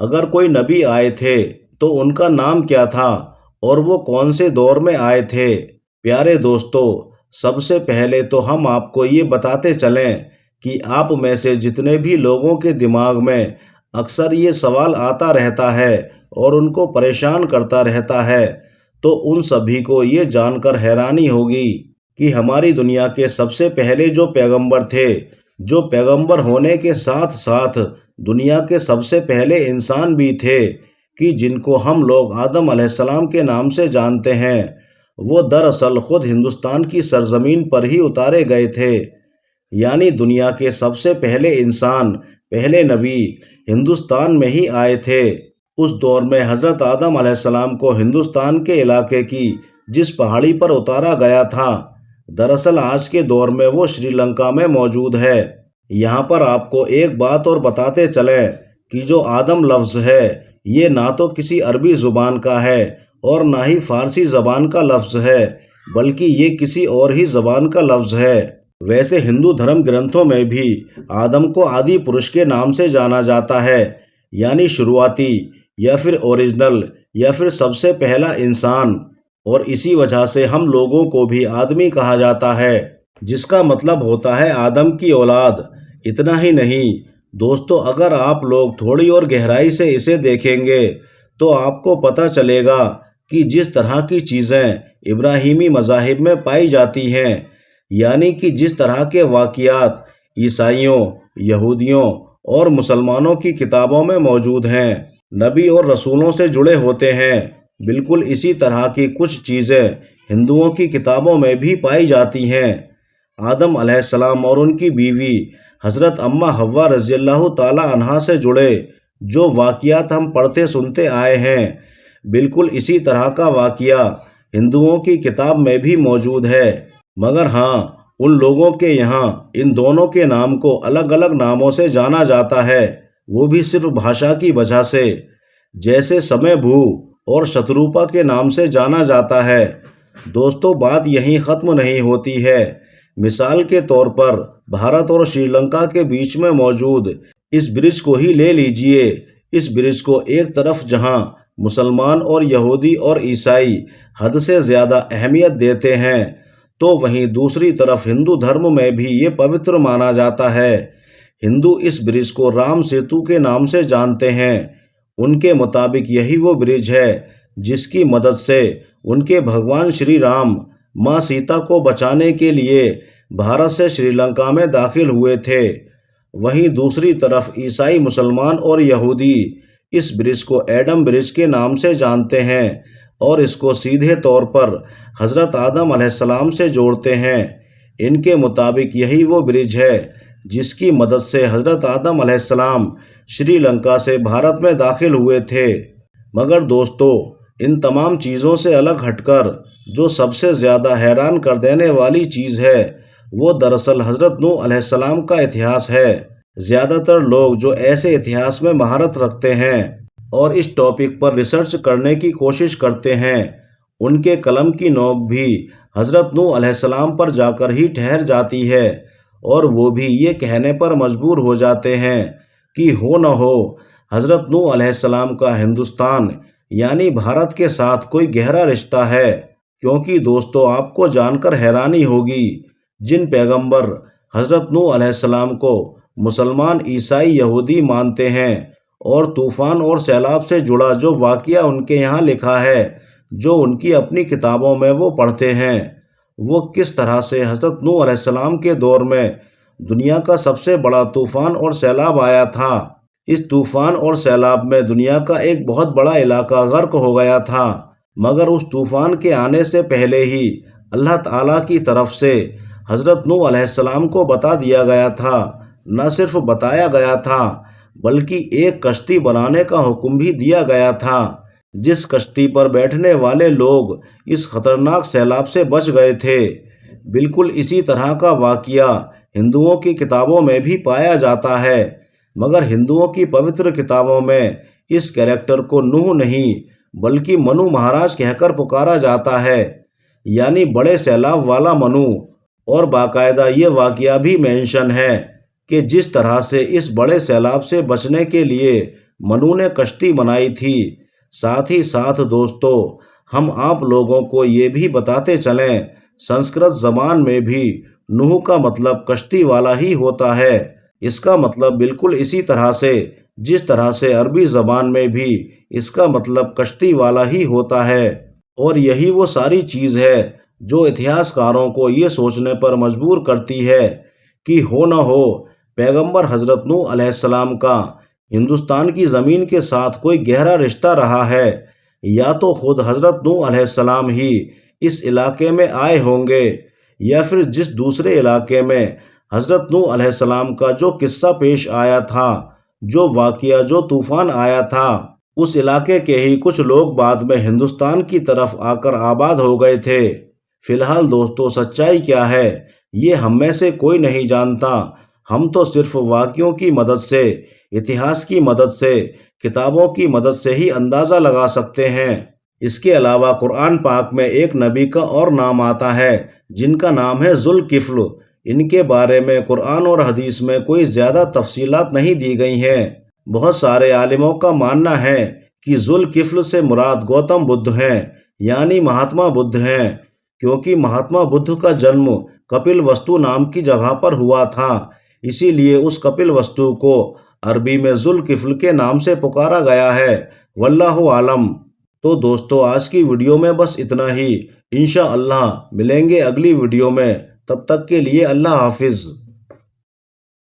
اگر کوئی نبی آئے تھے تو ان کا نام کیا تھا اور وہ کون سے دور میں آئے تھے؟ پیارے دوستو، سب سے پہلے تو ہم آپ کو یہ بتاتے چلیں کہ آپ میں سے جتنے بھی لوگوں کے دماغ میں اکثر یہ سوال آتا رہتا ہے اور ان کو پریشان کرتا رہتا ہے، تو ان سبھی کو یہ جان کر حیرانی ہوگی کہ ہماری دنیا کے سب سے پہلے جو پیغمبر تھے، جو پیغمبر ہونے کے ساتھ ساتھ دنیا کے سب سے پہلے انسان بھی تھے، کہ جن کو ہم لوگ آدم علیہ السلام کے نام سے جانتے ہیں، وہ دراصل خود ہندوستان کی سرزمین پر ہی اتارے گئے تھے۔ یعنی دنیا کے سب سے پہلے انسان، پہلے نبی ہندوستان میں ہی آئے تھے۔ اس دور میں حضرت آدم علیہ السلام کو ہندوستان کے علاقے کی جس پہاڑی پر اتارا گیا تھا، دراصل آج کے دور میں وہ سری لنکا میں موجود ہے۔ یہاں پر آپ کو ایک بات اور بتاتے چلیں کہ جو آدم لفظ ہے، یہ نہ تو کسی عربی زبان کا ہے اور نہ ہی فارسی زبان کا لفظ ہے، بلکہ یہ کسی اور ہی زبان کا لفظ ہے۔ ویسے ہندو دھرم گرنتھوں میں بھی آدم کو آدی پرش کے نام سے جانا جاتا ہے، یعنی شروعاتی یا پھر اوریجنل یا پھر سب سے پہلا انسان، اور اسی وجہ سے ہم لوگوں کو بھی آدمی کہا جاتا ہے، جس کا مطلب ہوتا ہے آدم کی اولاد۔ اتنا ہی نہیں دوستو، اگر آپ لوگ تھوڑی اور گہرائی سے اسے دیکھیں گے تو آپ کو پتہ چلے گا کہ جس طرح کی چیزیں ابراہیمی مذاہب میں پائی جاتی ہیں، یعنی کہ جس طرح کے واقعات عیسائیوں، یہودیوں اور مسلمانوں کی کتابوں میں موجود ہیں، نبی اور رسولوں سے جڑے ہوتے ہیں، بالکل اسی طرح کی کچھ چیزیں ہندوؤں کی کتابوں میں بھی پائی جاتی ہیں۔ آدم علیہ السلام اور ان کی بیوی حضرت اماں حوا رضی اللہ تعالی عنہا سے جڑے جو واقعات ہم پڑھتے سنتے آئے ہیں، بالکل اسی طرح کا واقعہ ہندوؤں کی کتاب میں بھی موجود ہے، مگر ہاں ان لوگوں کے یہاں ان دونوں کے نام کو الگ الگ ناموں سے جانا جاتا ہے، وہ بھی صرف بھاشا کی وجہ سے، جیسے سمے بھو اور شتروپا کے نام سے جانا جاتا ہے۔ دوستو، بات یہیں ختم نہیں ہوتی ہے۔ مثال کے طور پر بھارت اور سری لنکا کے بیچ میں موجود اس برج کو ہی لے لیجئے۔ اس برج کو ایک طرف جہاں مسلمان اور یہودی اور عیسائی حد سے زیادہ اہمیت دیتے ہیں، تو وہیں دوسری طرف ہندو دھرم میں بھی یہ پوتر مانا جاتا ہے۔ ہندو اس برج کو رام سیتو کے نام سے جانتے ہیں۔ ان کے مطابق یہی وہ برج ہے جس کی مدد سے ان کے بھگوان شری رام ماں سیتا کو بچانے کے لیے بھارت سے سری لنکا میں داخل ہوئے تھے۔ وہیں دوسری طرف عیسائی، مسلمان اور یہودی اس برج کو ایڈم برج کے نام سے جانتے ہیں اور اس کو سیدھے طور پر حضرت آدم علیہ السلام سے جوڑتے ہیں۔ ان کے مطابق یہی وہ برج ہے جس کی مدد سے حضرت آدم علیہ السلام سری لنکا سے بھارت میں داخل ہوئے تھے۔ مگر دوستو، ان تمام چیزوں سے الگ ہٹ کر جو سب سے زیادہ حیران کر دینے والی چیز ہے، وہ دراصل حضرت نوح علیہ السلام کا اتہاس ہے۔ زیادہ تر لوگ جو ایسے اتہاس میں مہارت رکھتے ہیں اور اس ٹاپک پر ریسرچ کرنے کی کوشش کرتے ہیں، ان کے قلم کی نوک بھی حضرت نوح علیہ السلام پر جا کر ہی ٹھہر جاتی ہے، اور وہ بھی یہ کہنے پر مجبور ہو جاتے ہیں کہ ہو نہ ہو حضرت نوح علیہ السلام کا ہندوستان یعنی بھارت کے ساتھ کوئی گہرا رشتہ ہے۔ کیونکہ دوستو، آپ کو جان کر حیرانی ہوگی، جن پیغمبر حضرت نوح علیہ السلام کو مسلمان، عیسائی، یہودی مانتے ہیں، اور طوفان اور سیلاب سے جڑا جو واقعہ ان کے یہاں لکھا ہے، جو ان کی اپنی کتابوں میں وہ پڑھتے ہیں، وہ کس طرح سے حضرت نوح علیہ السلام کے دور میں دنیا کا سب سے بڑا طوفان اور سیلاب آیا تھا۔ اس طوفان اور سیلاب میں دنیا کا ایک بہت بڑا علاقہ غرق ہو گیا تھا، مگر اس طوفان کے آنے سے پہلے ہی اللہ تعالیٰ کی طرف سے حضرت نوح علیہ السلام کو بتا دیا گیا تھا، نہ صرف بتایا گیا تھا بلکہ ایک کشتی بنانے کا حکم بھی دیا گیا تھا، جس کشتی پر بیٹھنے والے لوگ اس خطرناک سیلاب سے بچ گئے تھے۔ بالکل اسی طرح کا واقعہ ہندوؤں کی کتابوں میں بھی پایا جاتا ہے، مگر ہندوؤں کی پوتر کتابوں میں اس کیریکٹر کو نوح نہیں بلکہ منو مہاراج کہہ کر پکارا جاتا ہے، یعنی بڑے سیلاب والا منو۔ اور باقاعدہ یہ واقعہ بھی مینشن ہے کہ جس طرح سے اس بڑے سیلاب سے بچنے کے لیے منو نے کشتی بنائی تھی۔ ساتھ ہی ساتھ دوستو، ہم آپ لوگوں کو یہ بھی بتاتے چلیں، سنسکرت زبان میں بھی نوح کا مطلب کشتی والا ہی ہوتا ہے۔ اس کا مطلب بالکل اسی طرح سے جس طرح سے عربی زبان میں بھی اس کا مطلب کشتی والا ہی ہوتا ہے۔ اور یہی وہ ساری چیز ہے جو اتہاس کاروں کو یہ سوچنے پر مجبور کرتی ہے کہ ہو نہ ہو پیغمبر حضرت نوح علیہ السلام کا ہندوستان کی زمین کے ساتھ کوئی گہرا رشتہ رہا ہے، یا تو خود حضرت نوح علیہ السلام ہی اس علاقے میں آئے ہوں گے، یا پھر جس دوسرے علاقے میں حضرت نوح علیہ السلام کا جو قصہ پیش آیا تھا، جو واقعہ، جو طوفان آیا تھا، اس علاقے کے ہی کچھ لوگ بعد میں ہندوستان کی طرف آ کر آباد ہو گئے تھے۔ فی الحال دوستو، سچائی کیا ہے یہ ہم میں سے کوئی نہیں جانتا۔ ہم تو صرف واقعوں کی مدد سے، اتہاس کی مدد سے، کتابوں کی مدد سے ہی اندازہ لگا سکتے ہیں۔ اس کے علاوہ قرآن پاک میں ایک نبی کا اور نام آتا ہے جن کا نام ہے ذوالکفل۔ ان کے بارے میں قرآن اور حدیث میں کوئی زیادہ تفصیلات نہیں دی گئی ہیں۔ بہت سارے عالموں کا ماننا ہے کہ ذوالکفل سے مراد گوتم بدھ ہیں، یعنی مہاتما بدھ ہیں، کیونکہ مہاتما بدھ کا جنم کپل وستو نام کی جگہ پر ہوا تھا، اسی لیے اس کپل وستو کو عربی میں ذوالکفل کے نام سے پکارا گیا ہے۔ واللہ عالم۔ تو دوستو، آج کی ویڈیو میں بس اتنا ہی۔ انشاءاللہ ملیں گے اگلی ویڈیو میں، تب تک کے لیے اللہ حافظ۔